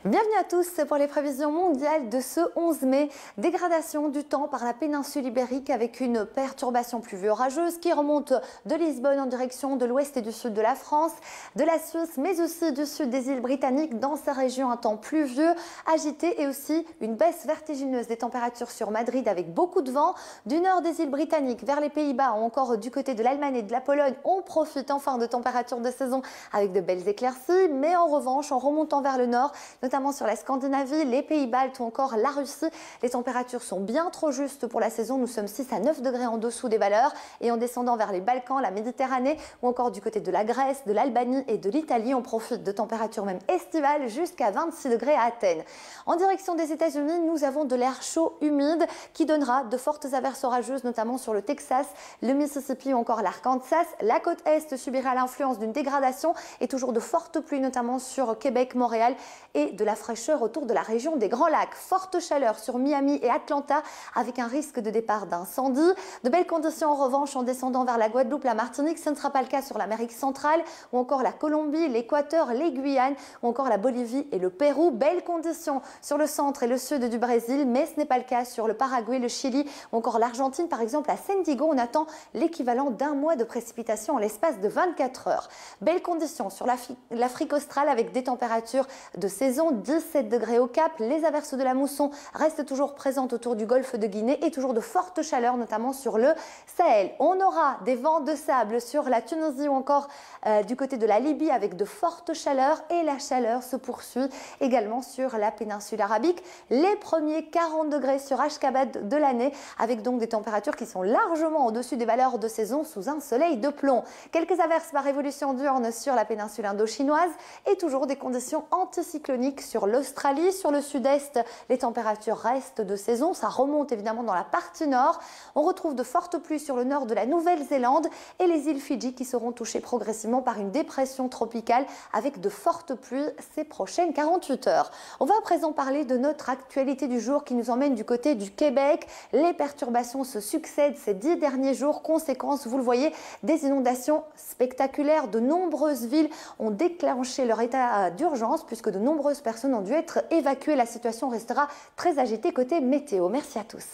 Bienvenue à tous pour les prévisions mondiales de ce 11 mai. Dégradation du temps par la péninsule ibérique avec une perturbation pluvio-orageuse qui remonte de Lisbonne en direction de l'ouest et du sud de la France, de la Suisse mais aussi du sud des îles britanniques. Dans ces régions, un temps pluvieux, agité et aussi une baisse vertigineuse des températures sur Madrid avec beaucoup de vent. Du nord des îles britanniques vers les Pays-Bas ou encore du côté de l'Allemagne et de la Pologne, on profite enfin de températures de saison avec de belles éclaircies. Mais en revanche, en remontant vers le nord, notamment sur la Scandinavie, les Pays-Baltes ou encore la Russie, les températures sont bien trop justes pour la saison. Nous sommes 6 à 9 degrés en dessous des valeurs. Et en descendant vers les Balkans, la Méditerranée ou encore du côté de la Grèce, de l'Albanie et de l'Italie, on profite de températures même estivales jusqu'à 26 degrés à Athènes. En direction des États-Unis, nous avons de l'air chaud humide qui donnera de fortes averses orageuses, notamment sur le Texas, le Mississippi ou encore l'Arkansas. La côte est subira l'influence d'une dégradation et toujours de fortes pluies, notamment sur Québec, Montréal et de la fraîcheur autour de la région des Grands Lacs. Forte chaleur sur Miami et Atlanta avec un risque de départ d'incendie. De belles conditions en revanche en descendant vers la Guadeloupe, la Martinique. Ce ne sera pas le cas sur l'Amérique centrale ou encore la Colombie, l'Équateur, les Guyanes ou encore la Bolivie et le Pérou. Belles conditions sur le centre et le sud du Brésil, mais ce n'est pas le cas sur le Paraguay, le Chili ou encore l'Argentine. Par exemple, à San Diego, on attend l'équivalent d'un mois de précipitations en l'espace de 24 heures. Belles conditions sur l'Afrique australe avec des températures de saison, 17 degrés au Cap. Les averses de la mousson restent toujours présentes autour du golfe de Guinée et toujours de fortes chaleurs, notamment sur le Sahel. On aura des vents de sable sur la Tunisie ou encore du côté de la Libye avec de fortes chaleurs et la chaleur se poursuit également sur la péninsule arabique. Les premiers 40 degrés sur Ashgabat de l'année avec donc des températures qui sont largement au-dessus des valeurs de saison sous un soleil de plomb. Quelques averses par évolution diurne sur la péninsule indo-chinoise et toujours des conditions anticycloniques sur l'Australie. Sur le sud-est, les températures restent de saison. Ça remonte évidemment dans la partie nord. On retrouve de fortes pluies sur le nord de la Nouvelle-Zélande et les îles Fidji qui seront touchées progressivement par une dépression tropicale avec de fortes pluies ces prochaines 48 heures. On va à présent parler de notre actualité du jour qui nous emmène du côté du Québec. Les perturbations se succèdent ces 10 derniers jours. Conséquence, vous le voyez, des inondations spectaculaires. De nombreuses villes ont déclenché leur état d'urgence puisque de nombreuses personnes ont dû être évacuées. La situation restera très agitée côté météo. Merci à tous.